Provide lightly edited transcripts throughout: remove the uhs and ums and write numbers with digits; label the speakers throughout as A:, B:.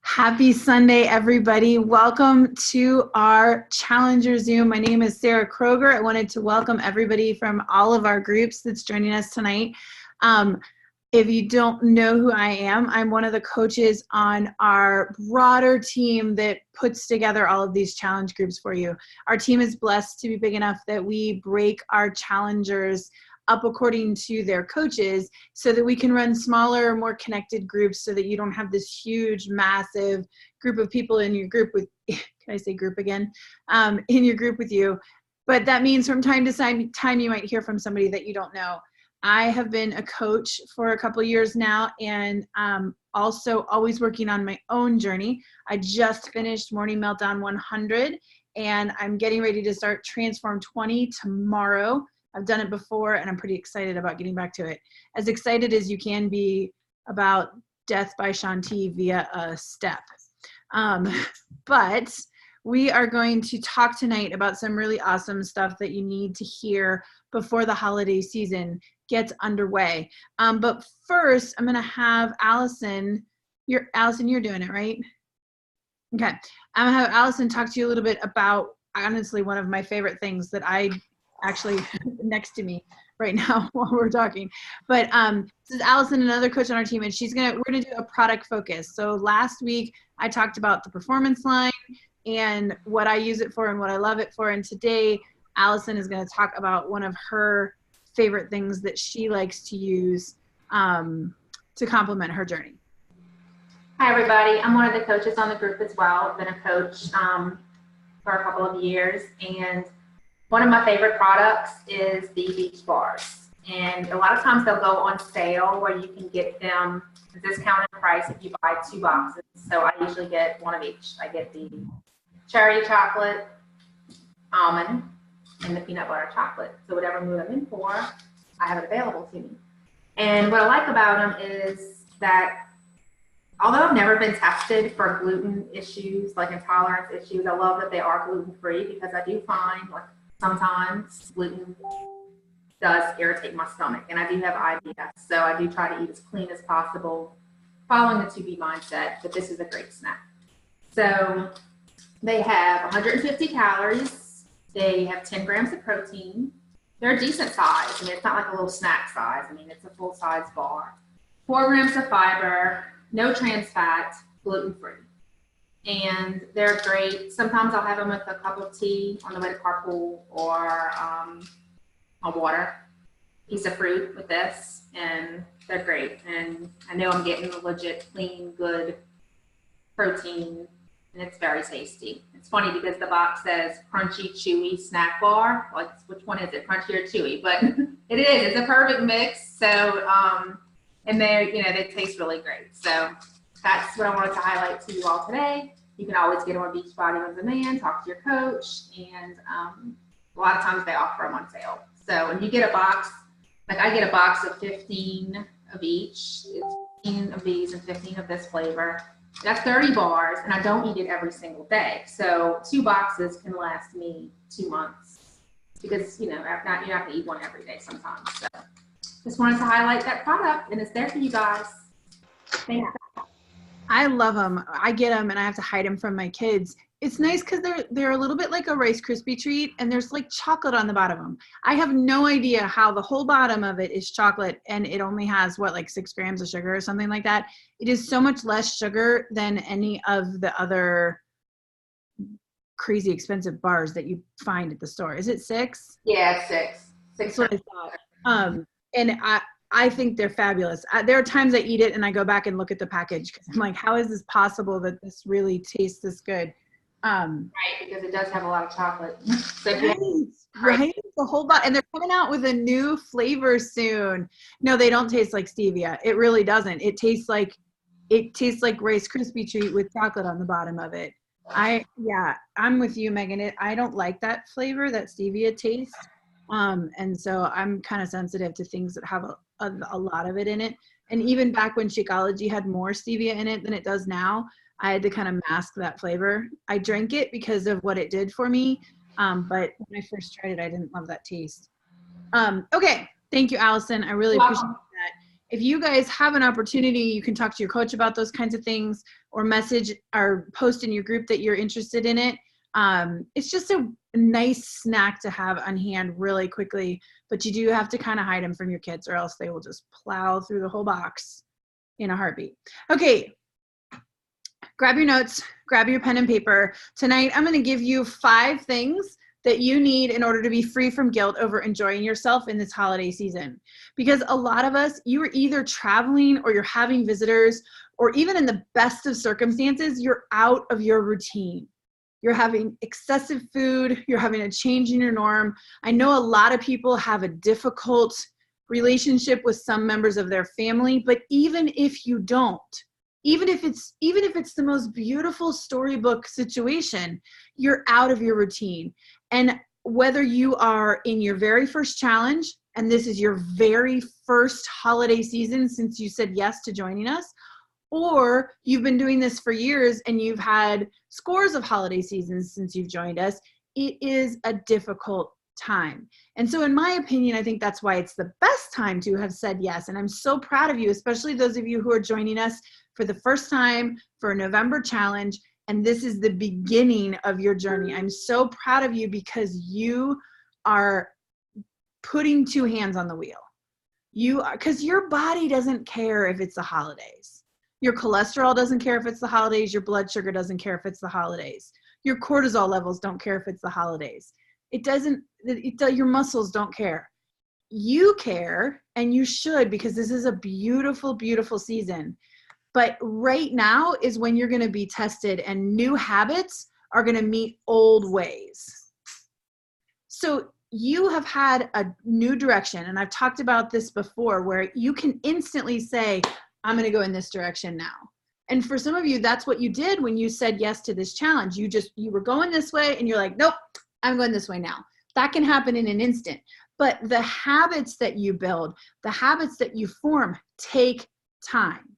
A: Happy Sunday, everybody. Welcome to our Challenger Zoom. My name is Sarah Kroger. I wanted to welcome everybody from all of our groups that's joining us tonight. If you don't know who I am, I'm one of the coaches on our broader team that puts together all of these challenge groups for you. Our team is blessed to be big enough that we break our challengers up according to their coaches so that we can run smaller, more connected groups so that you don't have this huge, massive group of people in your group with, can I say group again? In your group with you. But that means from time to time you might hear from somebody that you don't know. I have been a coach for a couple years now and also always working on my own journey. I just finished Morning Meltdown 100 and I'm getting ready to start Transform 20 tomorrow. I've done it before and I'm pretty excited about getting back to it. As excited as you can be about Death by Shanti via a step. But we are going to talk tonight about some really awesome stuff that you need to hear before the holiday season gets underway. But first, I'm gonna have Allison, you're doing it, right? Okay, I'm gonna have Allison talk to you a little bit about, honestly, one of my favorite things that I actually next to me right now while we're talking. But this is Allison, another coach on our team, and we're gonna do a product focus. So last week I talked about the performance line and what I use it for and what I love it for. And today Allison is gonna talk about one of her favorite things that she likes to use to complement her journey.
B: Hi everybody, I'm one of the coaches on the group as well. I've been a coach for a couple of years, and one of my favorite products is the beach bars. And a lot of times they'll go on sale where you can get them a discounted price if you buy 2 boxes. So I usually get one of each. I get the cherry chocolate, almond, and the peanut butter chocolate. So whatever mood I'm in for, I have it available to me. And what I like about them is that although I've never been tested for gluten issues, like intolerance issues, I love that they are gluten-free because I do find like sometimes gluten does irritate my stomach, and I do have IBS, so I do try to eat as clean as possible, following the 2B mindset, but this is a great snack. So they have 150 calories, they have 10 grams of protein, they're a decent size. I mean, it's not like a little snack size, I mean, it's a full-size bar. 4 grams of fiber, no trans fat, gluten-free. And they're great. Sometimes I'll have them with a cup of tea on the way to carpool, or a water, piece of fruit with this, and they're great. And I know I'm getting a legit, clean, good protein, and it's very tasty. It's funny because the box says crunchy, chewy snack bar. Like, which one is it, crunchy or chewy? But it is. It's a perfect mix. So, and they taste really great. So that's what I wanted to highlight to you all today. You can always get them on Beachbody On Demand, talk to your coach, and a lot of times they offer them on sale. So when you get a box, like I get a box of 15 of each. It's 15 of these and 15 of this flavor. That's 30 bars, and I don't eat it every single day. So 2 boxes can last me 2 months because, you're not going to eat one every day sometimes. So just wanted to highlight that product, and it's there for you guys. Thanks.
A: I love them. I get them and I have to hide them from my kids. It's nice because they're a little bit like a Rice Krispie treat, and there's like chocolate on the bottom of them. I have no idea how the whole bottom of it is chocolate, and it only has like 6 grams of sugar or something like that. It is so much less sugar than any of the other crazy expensive bars that you find at the store. Is it 6?
B: Yeah, it's 6.
A: That's what I thought. And I think they're fabulous. There are times I eat it and I go back and look at the package because I'm like, how is this possible that this really tastes this good?
B: Right, because it does have a lot of chocolate. So
A: right? The whole lot. And they're coming out with a new flavor soon. No, they don't taste like stevia. It really doesn't. It tastes like Rice Krispie treat with chocolate on the bottom of it. I'm with you, Megan. I don't like that flavor, that stevia taste. And so I'm kind of sensitive to things that have a lot of it in it. And even back when Shakeology had more stevia in it than it does now, I had to kind of mask that flavor. I drank it because of what it did for me. But when I first tried it, I didn't love that taste. Okay. Thank you, Allison. I really appreciate that. if you guys have an opportunity, you can talk to your coach about those kinds of things, or message or post in your group that you're interested in it. It's just a nice snack to have on hand really quickly, but you do have to kind of hide them from your kids, or else they will just plow through the whole box in a heartbeat. Okay, grab your notes, grab your pen and paper. Tonight, I'm going to give you 5 things that you need in order to be free from guilt over enjoying yourself in this holiday season. Because a lot of us, you are either traveling or you're having visitors, or even in the best of circumstances, you're out of your routine. You're having excessive food, you're having a change in your norm. I know a lot of people have a difficult relationship with some members of their family, but even if you don't, even if it's the most beautiful storybook situation, you're out of your routine. And whether you are in your very first challenge, and this is your very first holiday season since you said yes to joining us, or you've been doing this for years and you've had scores of holiday seasons since you've joined us, it is a difficult time. And so in my opinion, I think that's why it's the best time to have said yes. And I'm so proud of you, especially those of you who are joining us for the first time for a November challenge. And this is the beginning of your journey. I'm so proud of you because you are putting 2 hands on the wheel. You are, because your body doesn't care if it's the holidays. Your cholesterol doesn't care if it's the holidays. Your blood sugar doesn't care if it's the holidays. Your cortisol levels don't care if it's the holidays. Your muscles don't care. You care, and you should, because this is a beautiful, beautiful season. But right now is when you're going to be tested, and new habits are going to meet old ways. So you have had a new direction, and I've talked about this before, where you can instantly say, I'm going to go in this direction now. And for some of you, that's what you did when you said yes to this challenge. You were going this way, and you're like, nope, I'm going this way now. That can happen in an instant. But the habits that you build, the habits that you form, take time.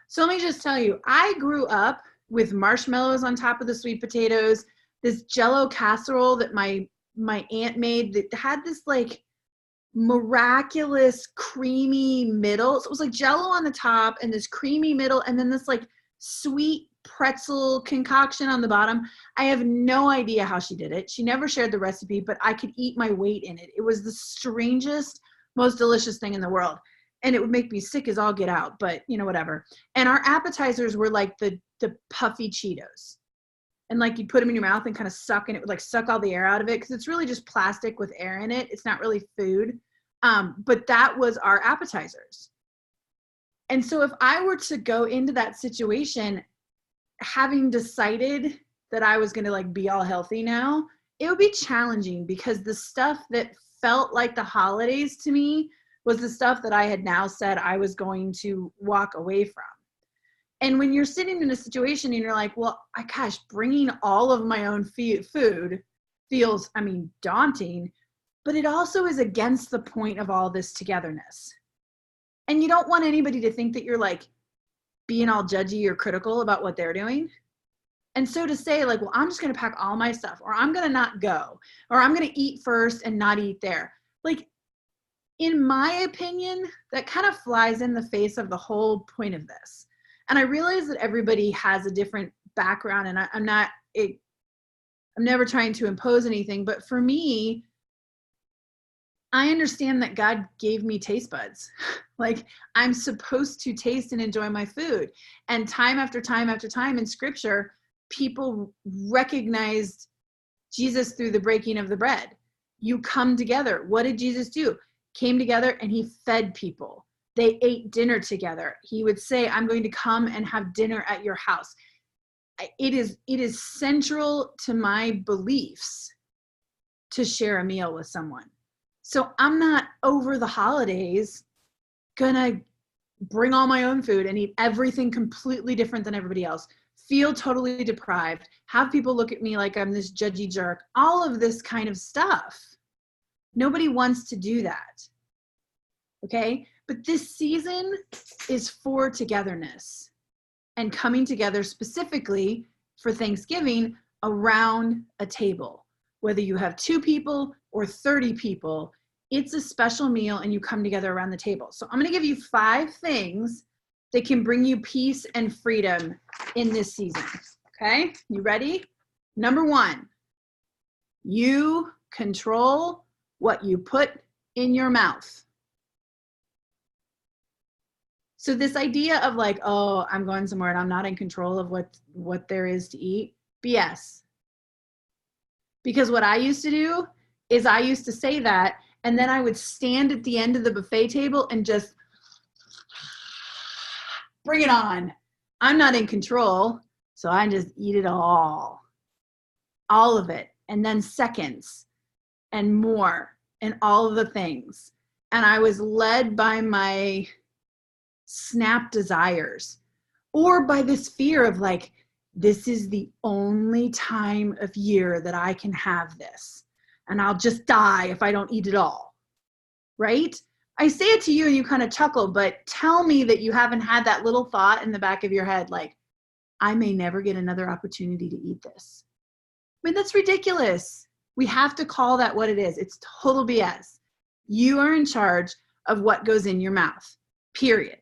A: So let me just tell you, I grew up with marshmallows on top of the sweet potatoes, this Jell-O casserole that my aunt made that had this like miraculous creamy middle. So it was like Jell-O on the top and this creamy middle, and then this like sweet pretzel concoction on the bottom. I have no idea how she did it. She never shared the recipe, but I could eat my weight in it. It was the strangest, most delicious thing in the world. And it would make me sick as all get out, but you know, whatever. And our appetizers were like the puffy Cheetos. And like you'd put them in your mouth and kind of suck, and it would like suck all the air out of it, because it's really just plastic with air in it. It's not really food. But that was our appetizers. And so if I were to go into that situation, having decided that I was going to like be all healthy now, it would be challenging, because the stuff that felt like the holidays to me was the stuff that I had now said I was going to walk away from. And when you're sitting in a situation and you're like, well, gosh, bringing all of my own food feels, daunting, but it also is against the point of all this togetherness. And you don't want anybody to think that you're like being all judgy or critical about what they're doing. And so to say like, well, I'm just going to pack all my stuff, or I'm going to not go, or I'm going to eat first and not eat there. Like, in my opinion, that kind of flies in the face of the whole point of this. And I realize that everybody has a different background, and I'm never trying to impose anything, but for me, I understand that God gave me taste buds. Like, I'm supposed to taste and enjoy my food. And time after time after time in scripture, people recognized Jesus through the breaking of the bread. You come together. What did Jesus do? Came together and he fed people. They ate dinner together. He would say, I'm going to come and have dinner at your house. It is central to my beliefs to share a meal with someone. So I'm not over the holidays gonna bring all my own food and eat everything completely different than everybody else, feel totally deprived, have people look at me like I'm this judgy jerk, all of this kind of stuff. Nobody wants to do that, okay? But this season is for togetherness and coming together specifically for Thanksgiving around a table. Whether you have 2 people or 30 people, It's a special meal and you come together around the table. So I'm going to give you 5 things that can bring you peace and freedom in this season. Okay, you ready? Number 1, you control what you put in your mouth. So this idea of like, oh, I'm going somewhere and I'm not in control of what there is to eat, BS. Because what I used to do is I used to say that, and then I would stand at the end of the buffet table and just bring it on. I'm not in control, so I just eat it all of it, and then seconds and more and all of the things. And I was led by my snap desires or by this fear of like, this is the only time of year that I can have this, and I'll just die if I don't eat it all, right? I say it to you and you kind of chuckle, but tell me that you haven't had that little thought in the back of your head, like, I may never get another opportunity to eat this. I mean, that's ridiculous. We have to call that what it is. It's total BS. You are in charge of what goes in your mouth, period.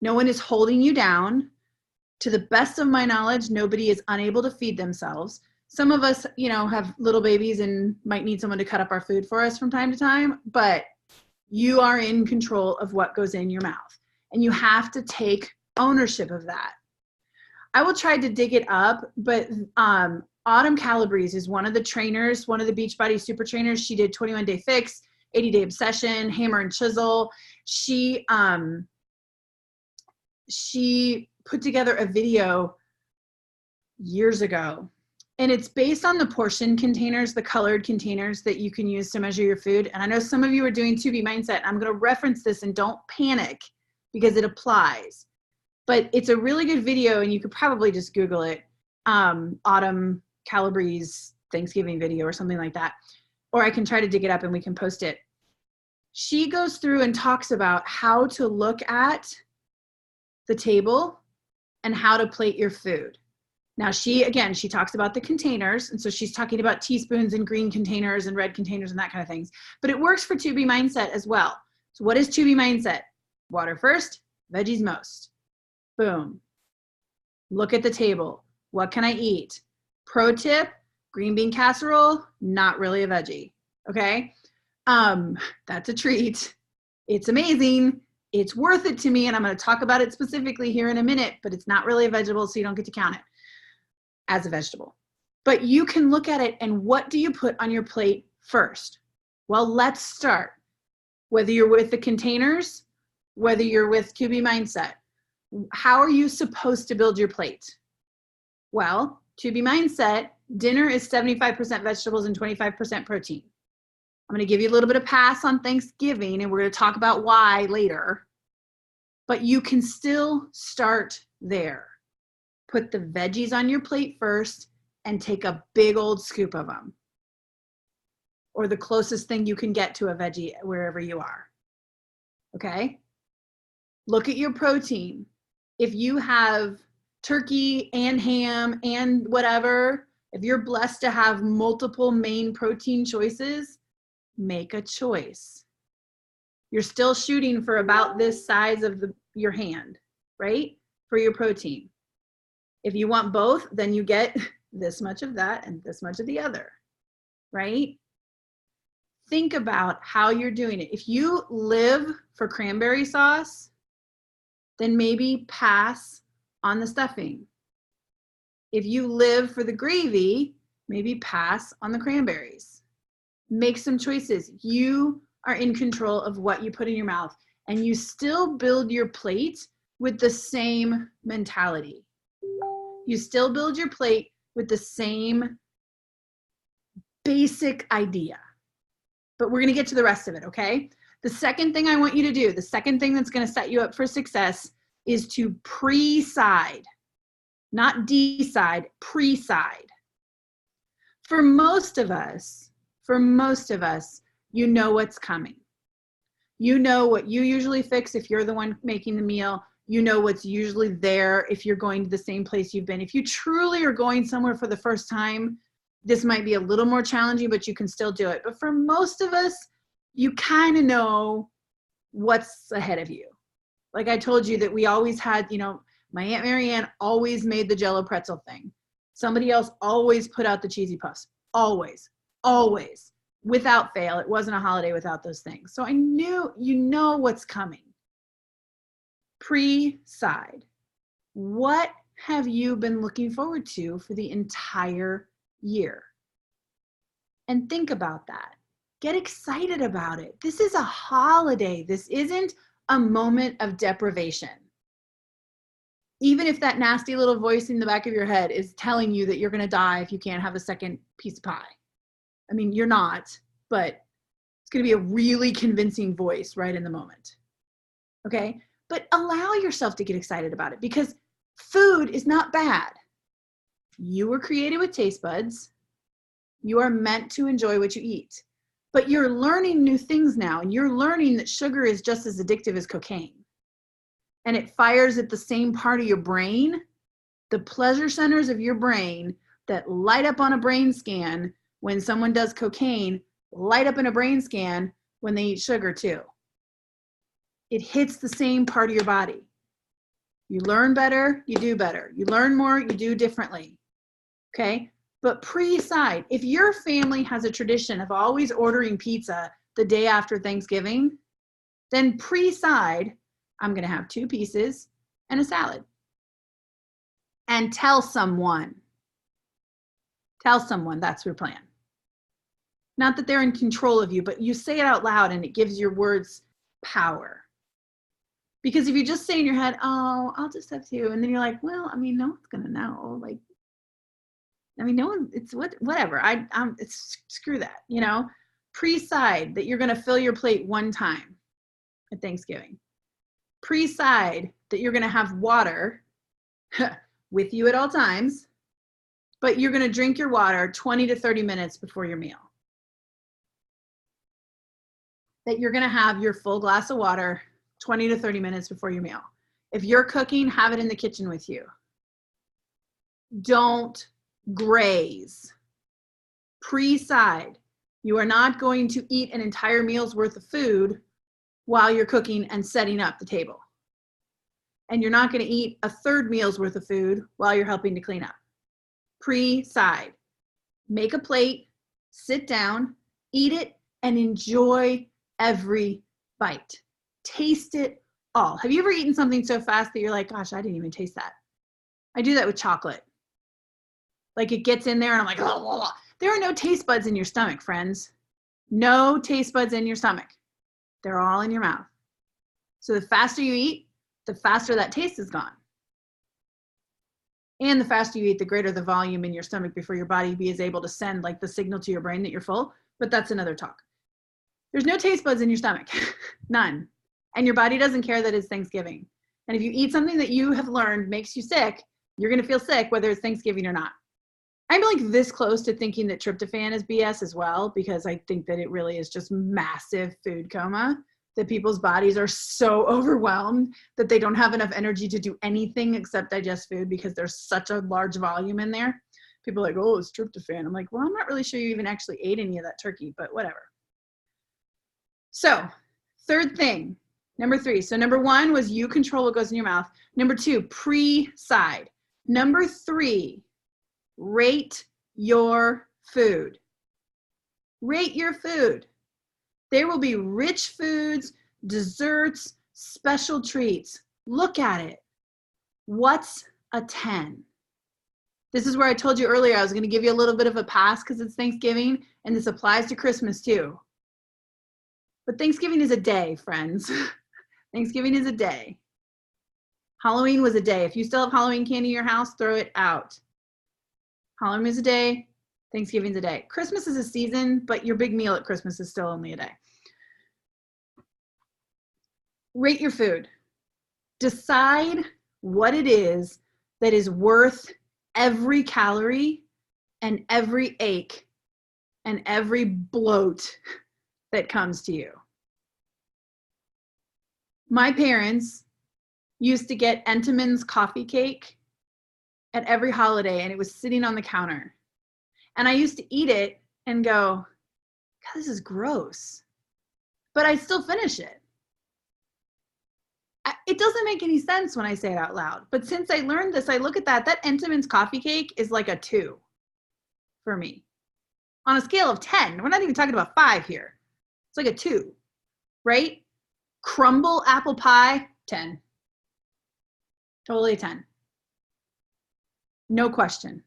A: No one is holding you down. To the best of my knowledge, nobody is unable to feed themselves. Some of us, have little babies and might need someone to cut up our food for us from time to time, but you are in control of what goes in your mouth. And you have to take ownership of that. I will try to dig it up, but Autumn Calabrese is one of the trainers, one of the Beachbody super trainers. She did 21 Day Fix, 80 Day Obsession, Hammer and Chisel. She put together a video years ago, and it's based on the portion containers, the colored containers that you can use to measure your food. And I know some of you are doing 2B Mindset. I'm going to reference this, and don't panic because it applies. But it's a really good video, and you could probably just Google it, Autumn Calabrese Thanksgiving video or something like that. Or I can try to dig it up and we can post it. She goes through and talks about how to look at the table and how to plate your food. Now she talks about the containers, and so she's talking about teaspoons and green containers and red containers and that kind of things. But it works for 2B Mindset as well. So what is 2B Mindset? Water first, veggies most. Boom. Look at the table. What can I eat? Pro tip, green bean casserole, not really a veggie. Okay? That's a treat. It's amazing. It's worth it to me, and I'm going to talk about it specifically here in a minute, but it's not really a vegetable, so you don't get to count it as a vegetable. But you can look at it, and what do you put on your plate first? Well, let's start. Whether you're with the containers, whether you're with 2B Mindset, how are you supposed to build your plate? Well, 2B Mindset, dinner is 75% vegetables and 25% protein. I'm going to give you a little bit of pass on Thanksgiving, and we're going to talk about why later. But you can still start there. Put the veggies on your plate first and take a big old scoop of them. Or the closest thing you can get to a veggie wherever you are. Okay? Look at your protein. If you have turkey and ham and whatever, if you're blessed to have multiple main protein choices, make a choice. You're still shooting for about this size of your hand, right? For your protein. If you want both, then you get this much of that and this much of the other, right? Think about how you're doing it. If you live for cranberry sauce, then maybe pass on the stuffing. If you live for the gravy, maybe pass on the cranberries. Make some choices. You are in control of what you put in your mouth, and you still build your plate with the same mentality. You still build your plate with the same basic idea. But we're going to get to the rest of it, okay? The second thing I want you to do, the second thing that's going to set you up for success is to pre-side. Not decide, pre-side. For most of us, you know what's coming. You know what you usually fix if you're the one making the meal. You know what's usually there if you're going to the same place you've been. If you truly are going somewhere for the first time, this might be a little more challenging, but you can still do it. But for most of us, you kind of know what's ahead of you. Like I told you that we always had, my Aunt Marianne always made the Jell-O pretzel thing. Somebody else always put out the cheesy puffs. Always, always, without fail. It wasn't a holiday without those things. So I knew, what's coming. Pre-side. What have you been looking forward to for the entire year? And think about that. Get excited about it. This is a holiday. This isn't a moment of deprivation. Even if that nasty little voice in the back of your head is telling you that you're going to die if you can't have a second piece of pie. I mean, you're not, but it's going to be a really convincing voice right in the moment. Okay? But allow yourself to get excited about it because food is not bad. You were created with taste buds. You are meant to enjoy what you eat. But you're learning new things now, and you're learning that sugar is just as addictive as cocaine. And it fires at the same part of your brain, the pleasure centers of your brain that light up on a brain scan when someone does cocaine, light up in a brain scan when they eat sugar too. It hits the same part of your body. You learn better, you do better. You learn more, you do differently. Okay? But pre-side, if your family has a tradition of always ordering pizza the day after Thanksgiving, then pre-side, I'm going to have 2 pieces and a salad. And tell someone that's your plan. Not that they're in control of you, but you say it out loud and it gives your words power. Because if you just say in your head, oh, I'll just have 2, and then you're like, well, I mean, no one's going to know. Like, I mean, no one, it's whatever. It's screw that, Pre-side that you're going to fill your plate 1 time at Thanksgiving. Pre-side that you're going to have water with you at all times, but you're going to drink your water 20 to 30 minutes before your meal. That you're going to have your full glass of water 20 to 30 minutes before your meal. If you're cooking, have it in the kitchen with you. Don't graze. Pre-side. You are not going to eat an entire meal's worth of food while you're cooking and setting up the table. And you're not going to eat a 3rd meal's worth of food while you're helping to clean up. Pre-side. Make a plate, sit down, eat it, and enjoy every bite. Taste it all. Have you ever eaten something so fast that you're like, gosh, I didn't even taste that? I do that with chocolate. Like it gets in there and I'm like, oh, blah, blah. There are no taste buds in your stomach, friends. No taste buds in your stomach. They're all in your mouth. So the faster you eat, the faster that taste is gone. And the faster you eat, the greater the volume in your stomach before your body is able to send like the signal to your brain that you're full. But that's another talk. There's no taste buds in your stomach. None. And your body doesn't care that it's Thanksgiving. And if you eat something that you have learned makes you sick, you're going to feel sick whether it's Thanksgiving or not. I'm like this close to thinking that tryptophan is BS as well, because I think that it really is just massive food coma, that people's bodies are so overwhelmed that they don't have enough energy to do anything except digest food because there's such a large volume in there. People are like, oh, it's tryptophan. I'm like, well, I'm not really sure you even actually ate any of that turkey, but whatever. So 3rd thing, number 3. So number 1 was you control what goes in your mouth. Number 2, pre-side. Number 3, rate your food. Rate your food. There will be rich foods, desserts, special treats. Look at it. What's a 10? This is where I told you earlier I was going to give you a little bit of a pass because it's Thanksgiving, and this applies to Christmas too. But Thanksgiving is a day, friends. Thanksgiving is a day. Halloween was a day. If you still have Halloween candy in your house, throw it out. Halloween is a day. Thanksgiving's a day. Christmas is a season, but your big meal at Christmas is still only a day. Rate your food. Decide what it is that is worth every calorie and every ache and every bloat that comes to you. My parents used to get Entenmann's coffee cake at every holiday, and it was sitting on the counter. And I used to eat it and go, God, this is gross. but I still finish it. It doesn't make any sense when I say it out loud, but since I learned this, I look at that Entenmann's coffee cake is like a 2 for me. On a scale of 10, we're not even talking about 5 here. It's like a 2, right? Crumble apple pie, 10. Totally a 10. No question.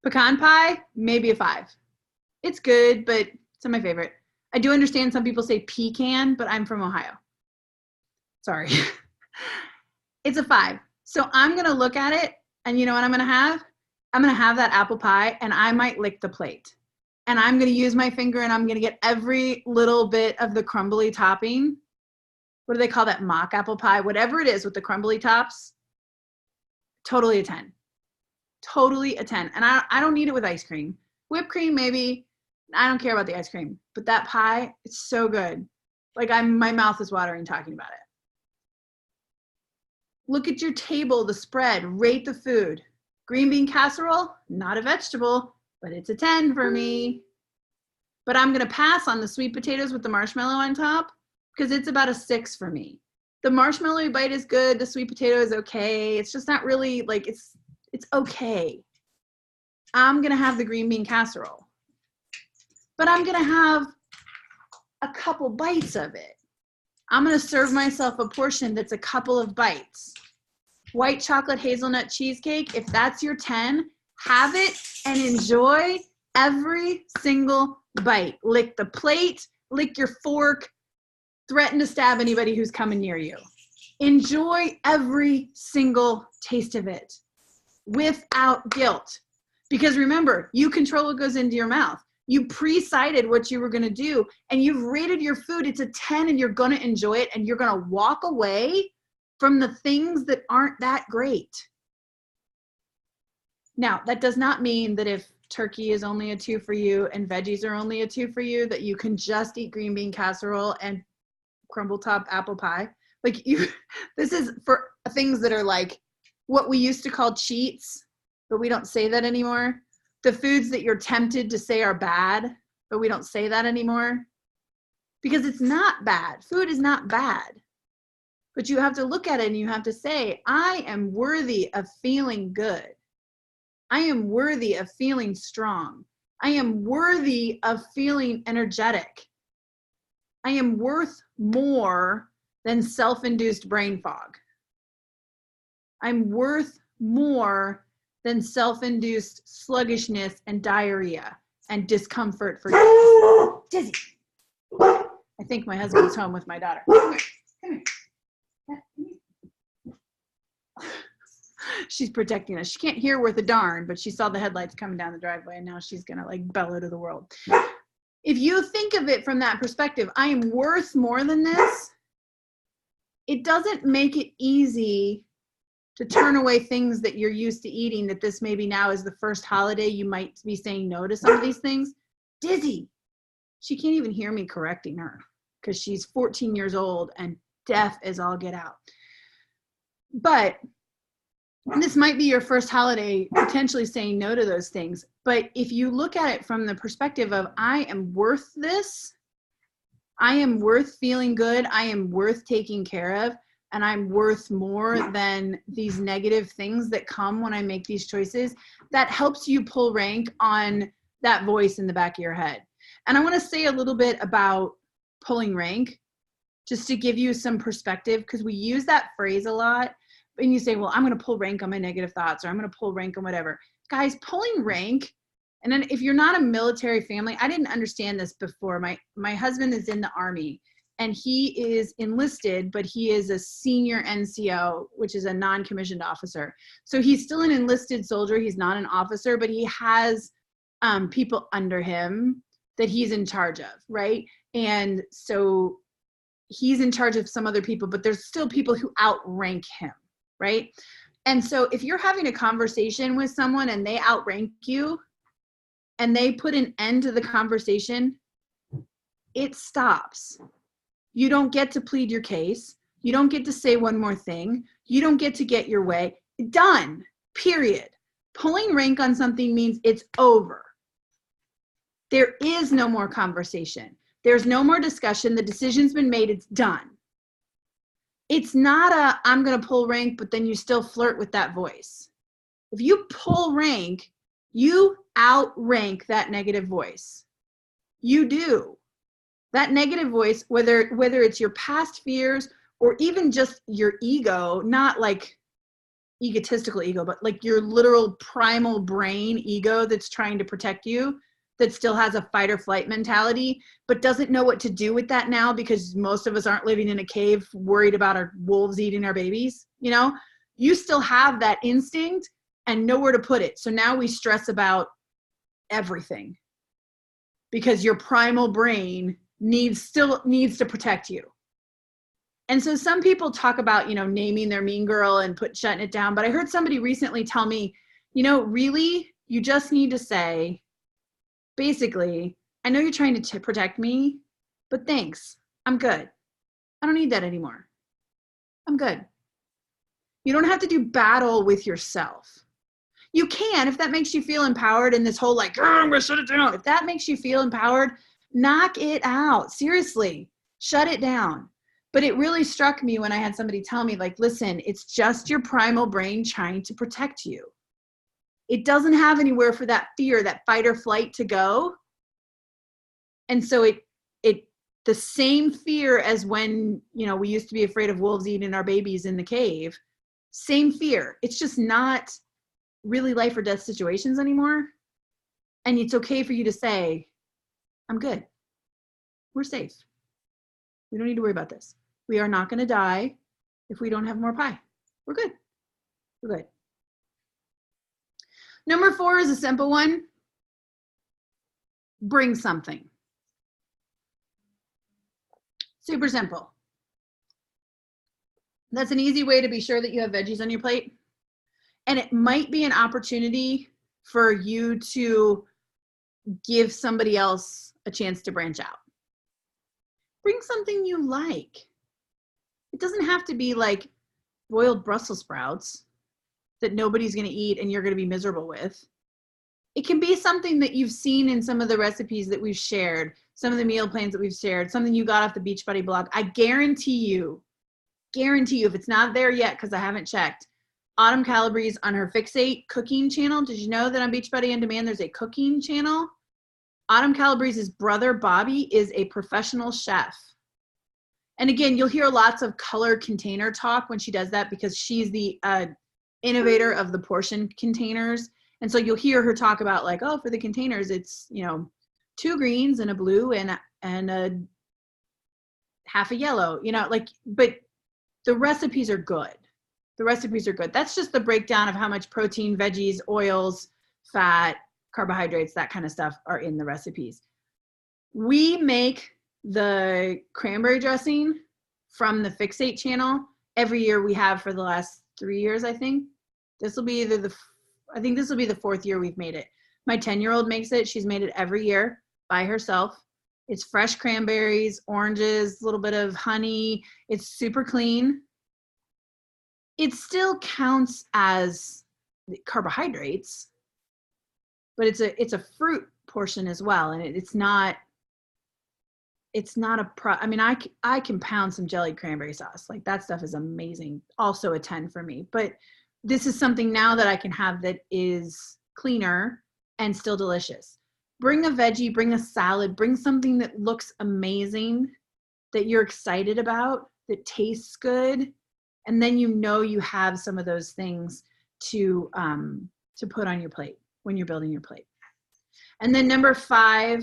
A: Pecan pie, maybe a 5. It's good, but it's not my favorite. I do understand some people say pecan, but I'm from Ohio. Sorry. It's a 5. So I'm going to look at it, and you know what I'm going to have? I'm going to have that apple pie, and I might lick the plate. And I'm going to use my finger, and I'm going to get every little bit of the crumbly topping. What do they call that? Mock apple pie? Whatever it is with the crumbly tops. Totally a 10. Totally a 10. And I don't need it with ice cream. Whipped cream, maybe. I don't care about the ice cream. But that pie, it's so good. Like my mouth is watering talking about it. Look at your table, the spread, rate the food. Green bean casserole, not a vegetable, but it's a 10 for me. But I'm gonna pass on the sweet potatoes with the marshmallow on top because it's about a 6 for me. The marshmallow bite is good, the sweet potato is okay. It's just not really like, it's okay. I'm gonna have the green bean casserole, but I'm gonna have a couple bites of it. I'm gonna serve myself a portion that's a couple of bites. White chocolate hazelnut cheesecake, if that's your 10, have it and enjoy every single bite. Lick the plate, lick your fork, threaten to stab anybody who's coming near you. Enjoy every single taste of it without guilt. Because remember, you control what goes into your mouth. You pre-cited what you were gonna do and you've rated your food. It's a 10 and you're gonna enjoy it and you're gonna walk away from the things that aren't that great. Now, that does not mean that if turkey is only a 2 for you and veggies are only a 2 for you, that you can just eat green bean casserole and crumble top apple pie. Like this is for things that are like what we used to call cheats, but we don't say that anymore. The foods that you're tempted to say are bad, but we don't say that anymore because it's not bad. Food is not bad, but you have to look at it and you have to say, I am worthy of feeling good. I am worthy of feeling strong. I am worthy of feeling energetic. I am worth more than self-induced brain fog. I'm worth more than self-induced sluggishness and diarrhea and discomfort for Dizzy. I think my husband's home with my daughter. Come here. She's protecting us. She can't hear worth a darn, but she saw the headlights coming down the driveway and now she's gonna like bellow to the world. If you think of it from that perspective, I am worth more than this, it doesn't make it easy to turn away things that you're used to eating, that this maybe now is the first holiday you might be saying no to some of these things. Dizzy, she can't even hear me correcting her because she's 14 years old and deaf as all get out. But this might be your first holiday potentially saying no to those things. But if you look at it from the perspective of, I am worth this, I am worth feeling good, I am worth taking care of, and I'm worth more than these negative things that come when I make these choices, that helps you pull rank on that voice in the back of your head. And I want to say a little bit about pulling rank, just to give you some perspective, because we use that phrase a lot. And you say, well, I'm going to pull rank on my negative thoughts, or I'm going to pull rank on whatever. Guys, pulling rank, and then if you're not a military family, I didn't understand this before. My husband is in the Army, and he is enlisted, but he is a senior NCO, which is a non-commissioned officer. So he's still an enlisted soldier. He's not an officer, but he has people under him that he's in charge of, right? And so he's in charge of some other people, but there's still people who outrank him. Right? And so if you're having a conversation with someone and they outrank you and they put an end to the conversation, it stops. You don't get to plead your case. You don't get to say one more thing. You don't get to get your way. Done. Period. Pulling rank on something means it's over. There is no more conversation. There's no more discussion. The decision's been made. It's done. It's not a, I'm going to pull rank, but then you still flirt with that voice. If you pull rank, you outrank that negative voice. You do. That negative voice, whether it's your past fears or even just your ego, not like egotistical ego, but like your literal primal brain ego that's trying to protect you, that still has a fight or flight mentality, but doesn't know what to do with that now because most of us aren't living in a cave worried about our wolves eating our babies. You know, you still have that instinct and nowhere to put it. So now we stress everything because your primal brain still needs to protect you. And so some people talk about, you know, naming their mean girl and shutting it down. But I heard somebody recently tell me, you know, really, you just need to say, basically, I know you're trying to protect me, but thanks. I'm good. I don't need that anymore. I'm good. You don't have to do battle with yourself. You can, if that makes you feel empowered in this whole like, oh, I'm going to shut it down. If that makes you feel empowered, knock it out. Seriously, shut it down. But it really struck me when I had somebody tell me, like, listen, it's just your primal brain trying to protect you. It doesn't have anywhere for that fear, that fight or flight to go. And so the same fear as when, you know, we used to be afraid of wolves eating our babies in the cave, same fear. It's just not really life or death situations anymore. And it's okay for you to say, I'm good. We're safe. We don't need to worry about this. We are not going to die if we don't have more pie. We're good. We're good. Number 4 is a simple one. Bring something. Super simple. That's an easy way to be sure that you have veggies on your plate. And it might be an opportunity for you to give somebody else a chance to branch out. Bring something you like. It doesn't have to be like boiled Brussels sprouts that nobody's going to eat and you're going to be miserable with. It can be something that you've seen in some of the recipes that we've shared, some of the meal plans that we've shared, something you got off the Beachbody blog. I guarantee you, if it's not there yet, because I haven't checked, Autumn Calabrese on her Fixate cooking channel. Did you know that on Beachbody On Demand, there's a cooking channel? Autumn Calabrese's brother, Bobby, is a professional chef. And again, you'll hear lots of color container talk when she does that because she's the innovator of the portion containers. And so you'll hear her talk about like, oh, for the containers, it's, you know, 2 greens and a blue and a half a yellow, you know, like, but the recipes are good. The recipes are good. That's just the breakdown of how much protein, veggies, oils, fat, carbohydrates, that kind of stuff are in the recipes. We make the cranberry dressing from the Fixate channel every year. We have for the last 3 years, I think. This will be either this will be the 4th year we've made it. My 10-year-old makes it. She's made it every year by herself. It's fresh cranberries, oranges, a little bit of honey. It's super clean. It still counts as carbohydrates, but it's a fruit portion as well. And it's not I mean, I can pound some jellied cranberry sauce. Like that stuff is amazing. Also a 10 for me. But this is something now that I can have that is cleaner and still delicious. Bring a veggie, bring a salad, bring something that looks amazing, that you're excited about, that tastes good. And then you know you have some of those things to put on your plate when you're building your plate. And then number 5,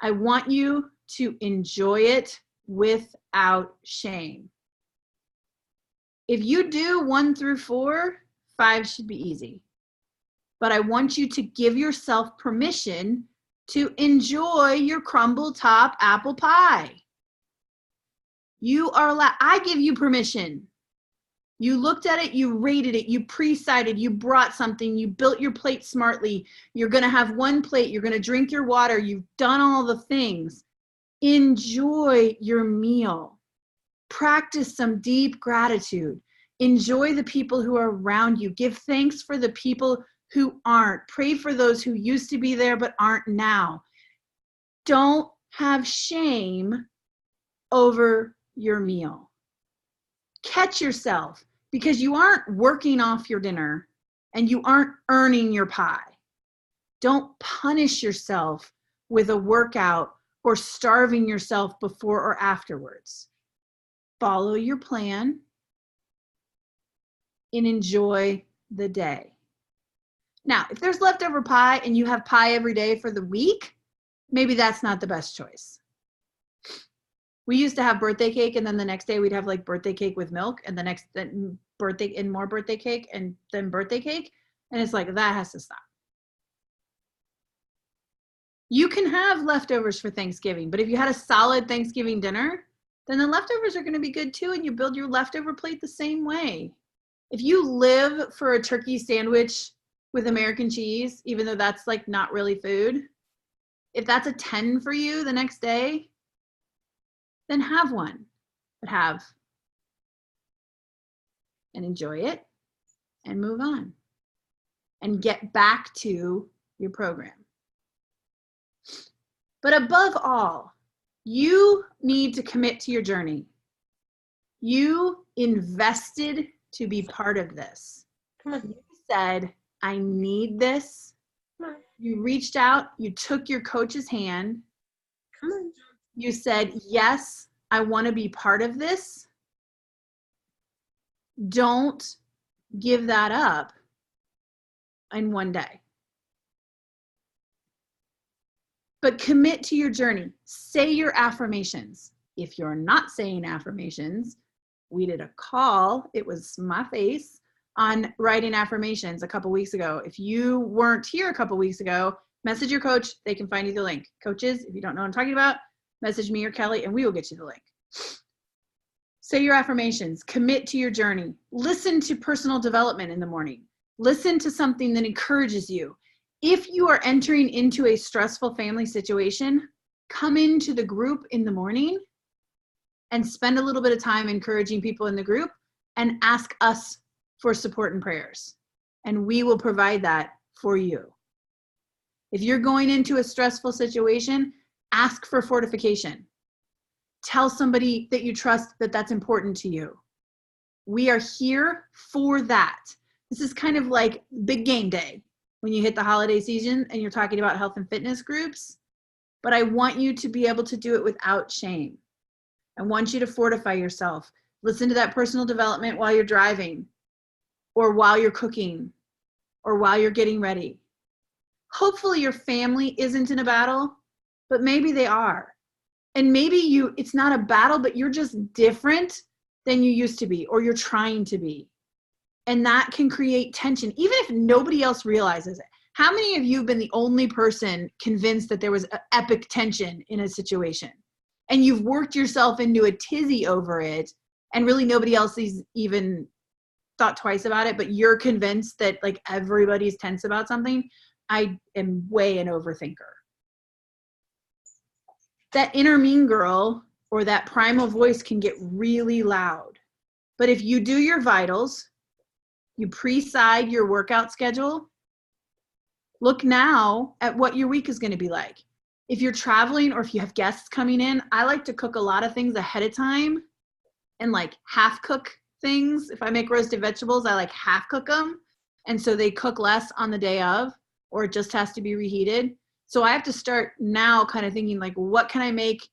A: I want you to enjoy it without shame. If you do 1 through 4, 5 should be easy. But I want you to give yourself permission to enjoy your crumble top apple pie. You are allowed, I give you permission. You looked at it, you rated it, you pre-cited, you brought something, you built your plate smartly. You're going to have 1 plate, you're going to drink your water, you've done all the things. Enjoy your meal. Practice some deep gratitude. Enjoy the people who are around you. Give thanks for the people who aren't. Pray for those who used to be there but aren't now. Don't have shame over your meal. Catch yourself, because you aren't working off your dinner and you aren't earning your pie. Don't punish yourself with a workout or starving yourself before or afterwards. Follow your plan and enjoy the day. Now, if there's leftover pie and you have pie every day for the week, maybe that's not the best choice. We used to have birthday cake, and then the next day we'd have like birthday cake with milk, and the next birthday and more birthday cake, and then birthday cake. And it's like, that has to stop. You can have leftovers for Thanksgiving, but if you had a solid Thanksgiving dinner, then the leftovers are going to be good too, and you build your leftover plate the same way. If you live for a turkey sandwich with American cheese, even though that's like not really food, if that's a 10 for you the next day, then have one, but have and enjoy it and move on and get back to your program. But above all, you need to commit to your journey. You invested to be part of this.
C: Come on.
A: You said, I need this.
C: Come on.
A: You reached out, you took your coach's hand.
C: Come on.
A: You said, yes, I want to be part of this. Don't give that up in one day. But commit to your journey. Say your affirmations. If you're not saying affirmations, we did a call, it was my face, on writing affirmations a couple weeks ago. If you weren't here a couple weeks ago, message your coach, they can find you the link. Coaches, if you don't know what I'm talking about, message me or Kelly and we will get you the link. Say your affirmations, commit to your journey. Listen to personal development in the morning. Listen to something that encourages you. If you are entering into a stressful family situation, come into the group in the morning and spend a little bit of time encouraging people in the group and ask us for support and prayers. And we will provide that for you. If you're going into a stressful situation, ask for fortification. Tell somebody that you trust that that's important to you. We are here for that. This is kind of like big game day when you hit the holiday season and you're talking about health and fitness groups. But I want you to be able to do it without shame. I want you to fortify yourself. Listen to that personal development while you're driving, or while you're cooking, or while you're getting ready. Hopefully your family isn't in a battle, but maybe they are. And maybe it's not a battle, but you're just different than you used to be, or you're trying to be. And that can create tension, even if nobody else realizes it. How many of you have been the only person convinced that there was epic tension in a situation? And you've worked yourself into a tizzy over it, and really nobody else has even thought twice about it, but you're convinced that like everybody's tense about something? I am way an overthinker. That inner mean girl or that primal voice can get really loud. But if you do your vitals, you pre-side your workout schedule, look now at what your week is going to be like. If you're traveling or if you have guests coming in, I like to cook a lot of things ahead of time and like half cook things. If I make roasted vegetables, I like half cook them. And so they cook less on the day of, or it just has to be reheated. So I have to start now kind of thinking like, what can I make?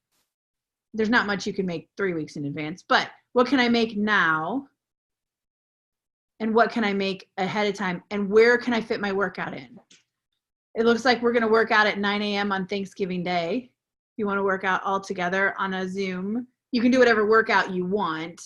A: There's not much you can make 3 weeks in advance, but what can I make now? And what can I make ahead of time? And where can I fit my workout in? It looks like we're going to work out at 9 a.m. on Thanksgiving Day. If you want to work out all together on a Zoom, you can do whatever workout you want.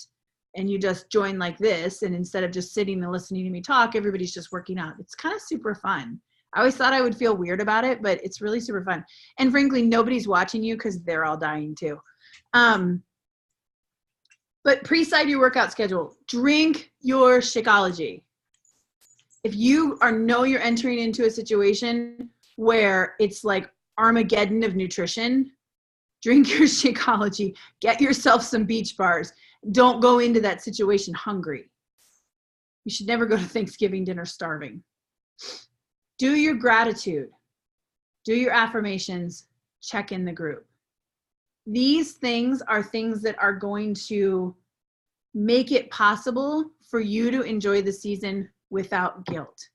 A: And you just join like this. And instead of just sitting and listening to me talk, everybody's just working out. It's kind of super fun. I always thought I would feel weird about it, but it's really super fun. And frankly, nobody's watching you because they're all dying too. But pre-side your workout schedule. Drink your Shakeology. If you know you're entering into a situation where it's like Armageddon of nutrition, drink your Shakeology. Get yourself some beach bars. Don't go into that situation hungry. You should never go to Thanksgiving dinner starving. Do your gratitude. Do your affirmations. Check in the group. These things are things that are going to make it possible for you to enjoy the season without guilt.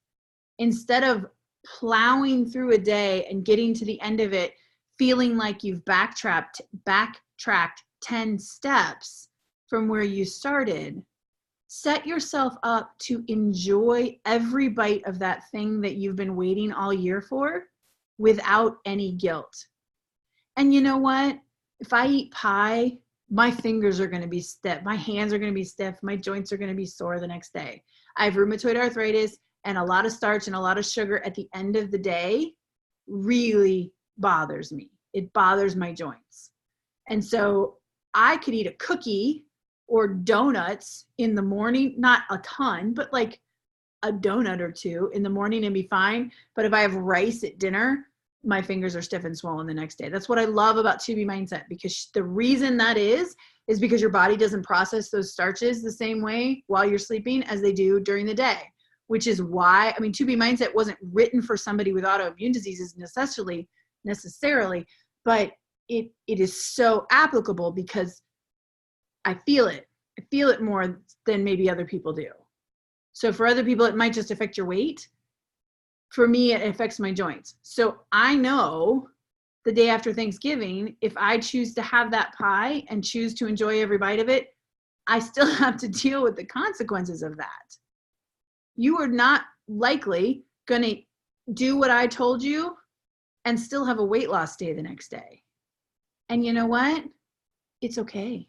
A: Instead of plowing through a day and getting to the end of it feeling like you've backtracked 10 steps from where you started, set yourself up to enjoy every bite of that thing that you've been waiting all year for without any guilt. And you know what? If I eat pie, my fingers are going to be stiff. My hands are going to be stiff. My joints are going to be sore the next day. I have rheumatoid arthritis, and a lot of starch and a lot of sugar at the end of the day really bothers me. It bothers my joints. And so I could eat a cookie or donuts in the morning, not a ton, but like a donut or two in the morning and be fine. But if I have rice at dinner, my fingers are stiff and swollen the next day. That's what I love about 2B Mindset, because the reason that is because your body doesn't process those starches the same way while you're sleeping as they do during the day, which is why, 2B Mindset wasn't written for somebody with autoimmune diseases necessarily, but it is so applicable because I feel it. I feel it more than maybe other people do. So for other people, it might just affect your weight. For me, it affects my joints. So I know the day after Thanksgiving, if I choose to have that pie and choose to enjoy every bite of it, I still have to deal with the consequences of that. You are not likely going to do what I told you and still have a weight loss day the next day. And you know what? It's okay.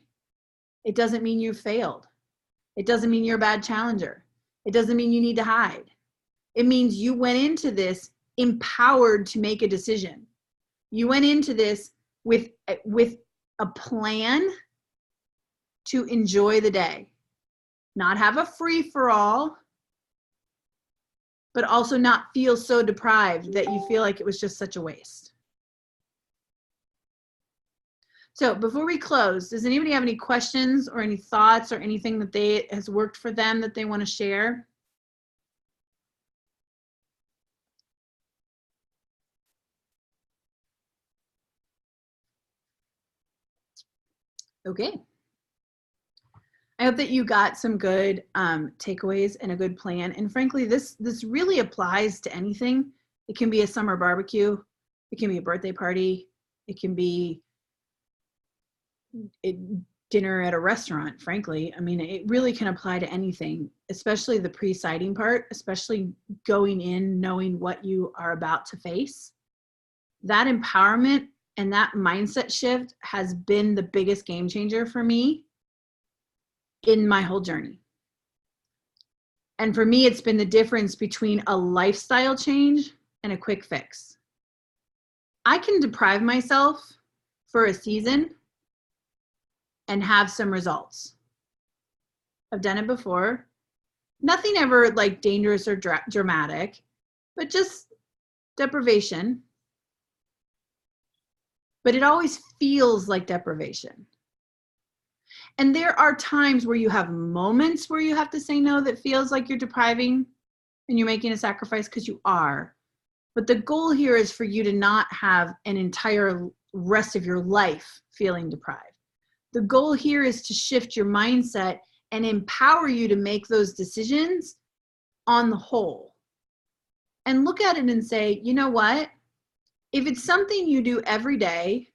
A: It doesn't mean you failed. It doesn't mean you're a bad challenger. It doesn't mean you need to hide. It means you went into this empowered to make a decision. You went into this with a plan to enjoy the day, not have a free-for-all, but also not feel so deprived that you feel like it was just such a waste. So before we close, does anybody have any questions or any thoughts or anything that has worked for them that they want to share? Okay. I hope that you got some good takeaways and a good plan. And frankly, this really applies to anything. It can be a summer barbecue. It can be a birthday party. It can be dinner at a restaurant, frankly. It really can apply to anything, especially the pre-sighting part, especially going in knowing what you are about to face. That empowerment and that mindset shift has been the biggest game changer for me in my whole journey. And for me, it's been the difference between a lifestyle change and a quick fix. I can deprive myself for a season and have some results. I've done it before. Nothing ever like dangerous or dramatic, but just deprivation. But it always feels like deprivation. And there are times where you have moments where you have to say no that feels like you're depriving and you're making a sacrifice, because you are. But the goal here is for you to not have an entire rest of your life feeling deprived. The goal here is to shift your mindset and empower you to make those decisions on the whole. And look at it and say, you know what? If it's something you do every day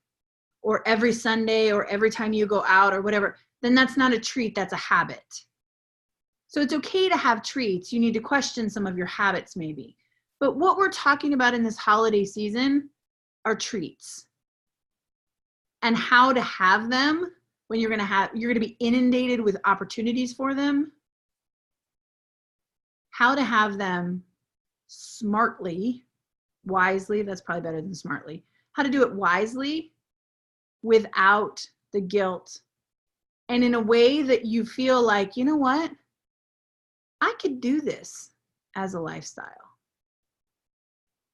A: or every Sunday or every time you go out or whatever, then that's not a treat, that's a habit. So it's okay to have treats. You need to question some of your habits maybe. But what we're talking about in this holiday season are treats. And how to have them when you're going to be inundated with opportunities for them. How to have them smartly, wisely, that's probably better than smartly. How to do it wisely without the guilt, and in a way that you feel like, you know what? I could do this as a lifestyle.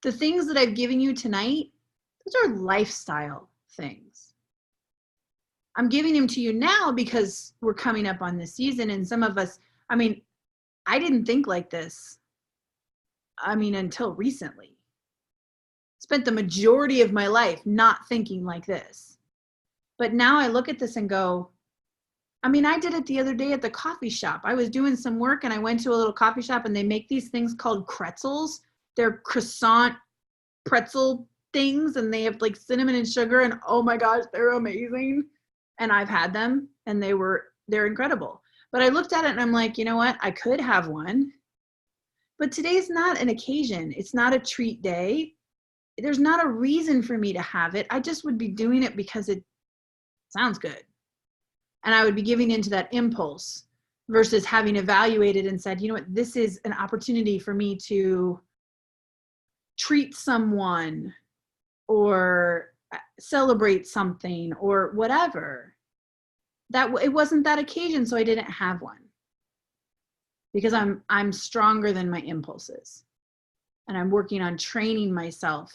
A: The things that I've given you tonight, those are lifestyle things. I'm giving them to you now because we're coming up on this season, and some of us, I didn't think like this, until recently. Spent the majority of my life not thinking like this. But now I look at this and go, I mean, I did it the other day at the coffee shop. I was doing some work and I went to a little coffee shop and they make these things called pretzels. They're croissant pretzel things and they have like cinnamon and sugar and oh my gosh, they're amazing. And I've had them and they're incredible. But I looked at it and I'm like, you know what? I could have one. But today's not an occasion. It's not a treat day. There's not a reason for me to have it. I just would be doing it because it sounds good. And I would be giving into that impulse versus having evaluated and said, you know what, this is an opportunity for me to treat someone or celebrate something or whatever. That it wasn't that occasion, so I didn't have one. Because I'm stronger than my impulses. And I'm working on training myself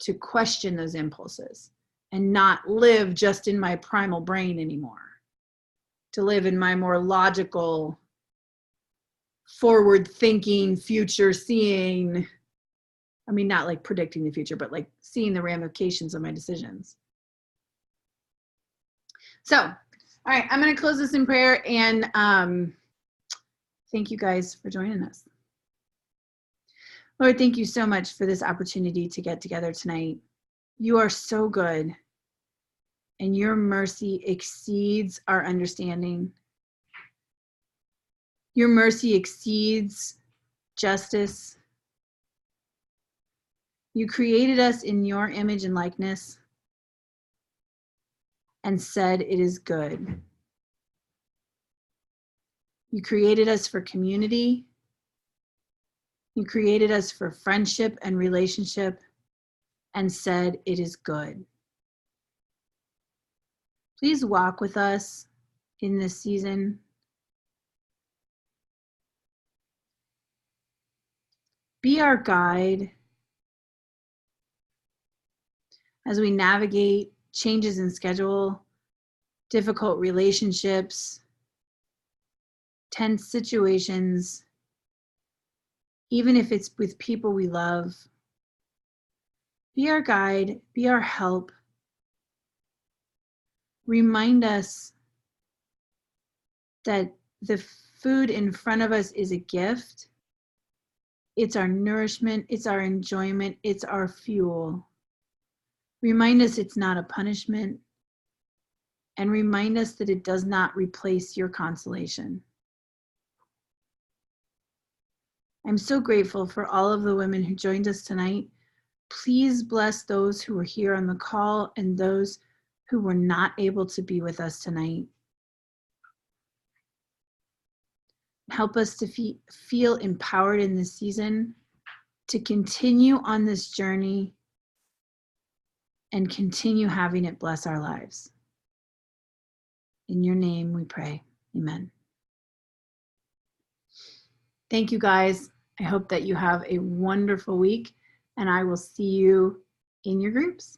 A: to question those impulses and not live just in my primal brain anymore. To live in my more logical, forward thinking, future seeing, I mean, not like predicting the future, but like seeing the ramifications of my decisions. So, all right, I'm going to close this in prayer and thank you guys for joining us. Lord, thank you so much for this opportunity to get together tonight. You are so good, and your mercy exceeds our understanding. Your mercy exceeds justice. You created us in your image and likeness and said it is good. You created us for community. You created us for friendship and relationship and said it is good. Please walk with us in this season. Be our guide as we navigate changes in schedule, difficult relationships, tense situations, even if it's with people we love. Be our guide, be our help. Remind us that the food in front of us is a gift. It's our nourishment, it's our enjoyment, it's our fuel. Remind us it's not a punishment, and remind us that it does not replace your consolation. I'm so grateful for all of the women who joined us tonight. Please bless those who were here on the call and those who were not able to be with us tonight. Help us to feel empowered in this season, to continue on this journey and continue having it bless our lives. In your name we pray, amen. Thank you guys. I hope that you have a wonderful week and I will see you in your groups.